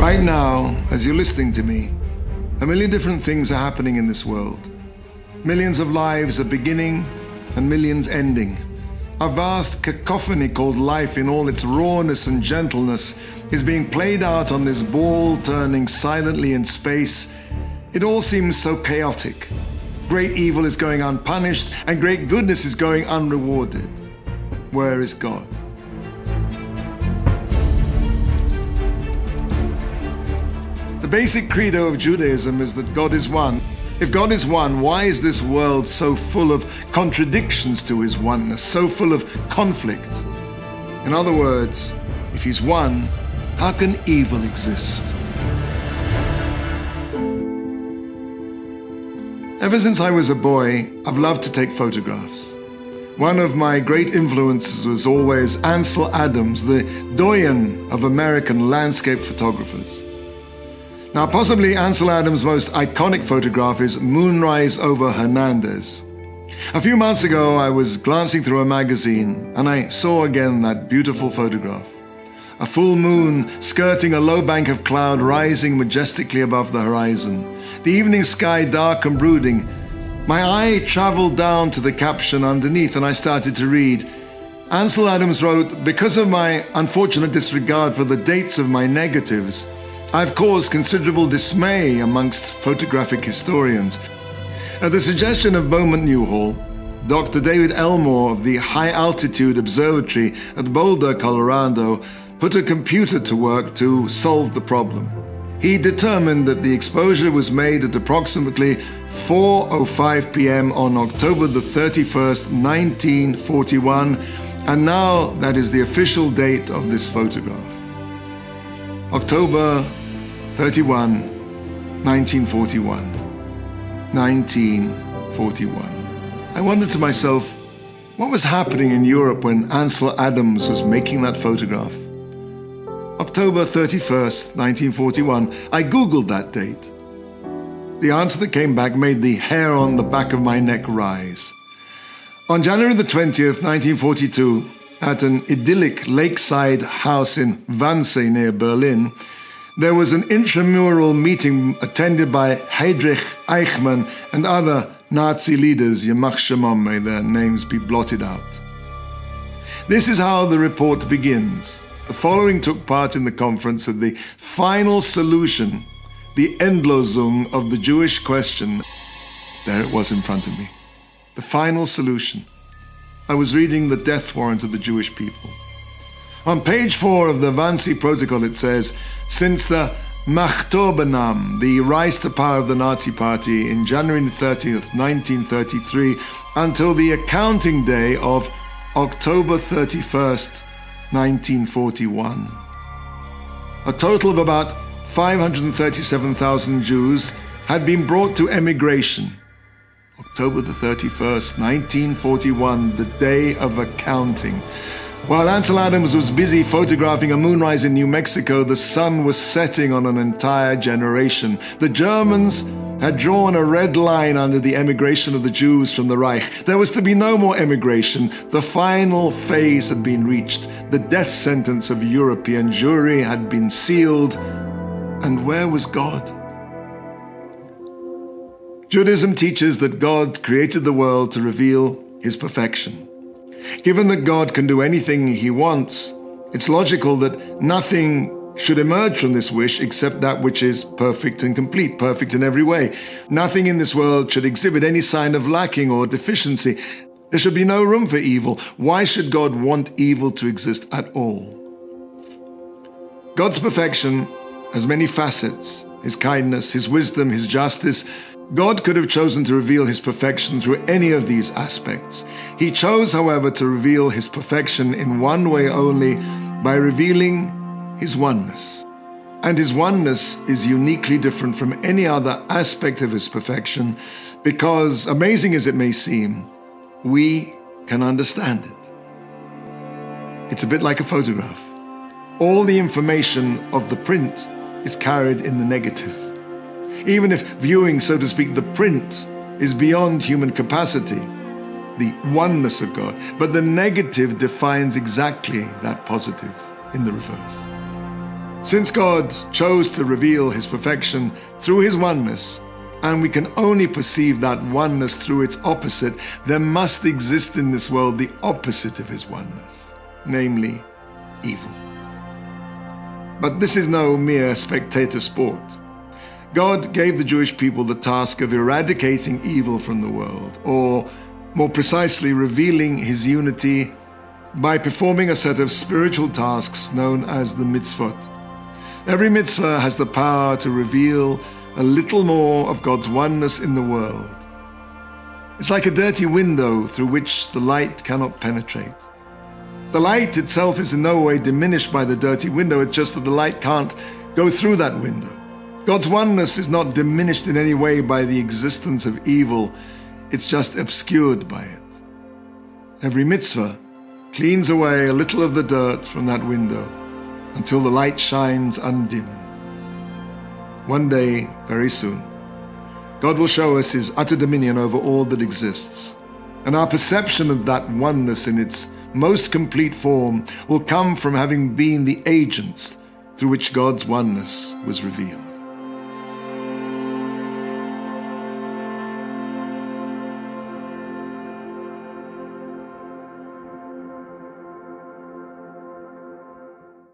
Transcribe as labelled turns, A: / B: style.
A: Right now, as you're listening to me, a million different things are happening in this world. Millions of lives are beginning and millions ending. A vast cacophony called life in all its rawness and gentleness is being played out on this ball turning silently in space. It all seems so chaotic. Great evil is going unpunished and great goodness is going unrewarded. Where is God? The basic credo of Judaism is that God is one. If God is one, why is this world so full of contradictions to his oneness, so full of conflict? In other words, if he's one, how can evil exist? Ever since I was a boy, I've loved to take photographs. One of my great influences was always Ansel Adams, the doyen of American landscape photographers. Now, possibly Ansel Adams' most iconic photograph is Moonrise over Hernandez. A few months ago, I was glancing through a magazine and I saw again that beautiful photograph. A full moon skirting a low bank of cloud rising majestically above the horizon. The evening sky dark and brooding. My eye traveled down to the caption underneath and I started to read. Ansel Adams wrote, "Because of my unfortunate disregard for the dates of my negatives, I've caused considerable dismay amongst photographic historians." At the suggestion of Bowman Newhall, Dr. David Elmore of the High Altitude Observatory at Boulder, Colorado, put a computer to work to solve the problem. He determined that the exposure was made at approximately 4:05 p.m. on October the 31st, 1941, and now that is the official date of this photograph. October 31, 1941. 1941. I wondered to myself, what was happening in Europe when Ansel Adams was making that photograph? October 31st, 1941. I Googled that date. The answer that came back made the hair on the back of my neck rise. On January the 20th, 1942, at an idyllic lakeside house in Wannsee near Berlin, there was an intramural meeting attended by Heinrich Eichmann and other Nazi leaders, Yamach Shemam, may their names be blotted out. This is how the report begins. The following took part in the conference at the final solution, the Endlosung of the Jewish question. There it was in front of me. The final solution. I was reading the death warrant of the Jewish people. On page 4 of the Wannsee Protocol it says, since the Machtorbenam, the rise to power of the Nazi Party in January 30th, 1933, until the accounting day of October 31st, 1941. A total of about 537,000 Jews had been brought to emigration. October the 31st, 1941, the day of accounting. While Ansel Adams was busy photographing a moonrise in New Mexico, the sun was setting on an entire generation. The Germans had drawn a red line under the emigration of the Jews from the Reich. There was to be no more emigration. The final phase had been reached. The death sentence of European Jewry had been sealed. And where was God? Judaism teaches that God created the world to reveal his perfection. Given that God can do anything he wants, it's logical that nothing should emerge from this wish except that which is perfect and complete, perfect in every way. Nothing in this world should exhibit any sign of lacking or deficiency. There should be no room for evil. Why should God want evil to exist at all? God's perfection has many facets. His kindness, his wisdom, his justice. God could have chosen to reveal his perfection through any of these aspects. He chose, however, to reveal his perfection in one way only, by revealing his oneness. And his oneness is uniquely different from any other aspect of his perfection because, amazing as it may seem, we can understand it. It's a bit like a photograph. All the information of the print is carried in the negative. Even if viewing, so to speak, the print is beyond human capacity, the oneness of God, but the negative defines exactly that positive in the reverse. Since God chose to reveal his perfection through his oneness, and we can only perceive that oneness through its opposite, there must exist in this world the opposite of his oneness, namely evil. But this is no mere spectator sport. God gave the Jewish people the task of eradicating evil from the world, or more precisely, revealing his unity by performing a set of spiritual tasks known as the mitzvot. Every mitzvah has the power to reveal a little more of God's oneness in the world. It's like a dirty window through which the light cannot penetrate. The light itself is in no way diminished by the dirty window, it's just that the light can't go through that window. God's oneness is not diminished in any way by the existence of evil, it's just obscured by it. Every mitzvah cleans away a little of the dirt from that window until the light shines undimmed. One day, very soon, God will show us his utter dominion over all that exists, and our perception of that oneness in its most complete form will come from having been the agents through which God's oneness was revealed.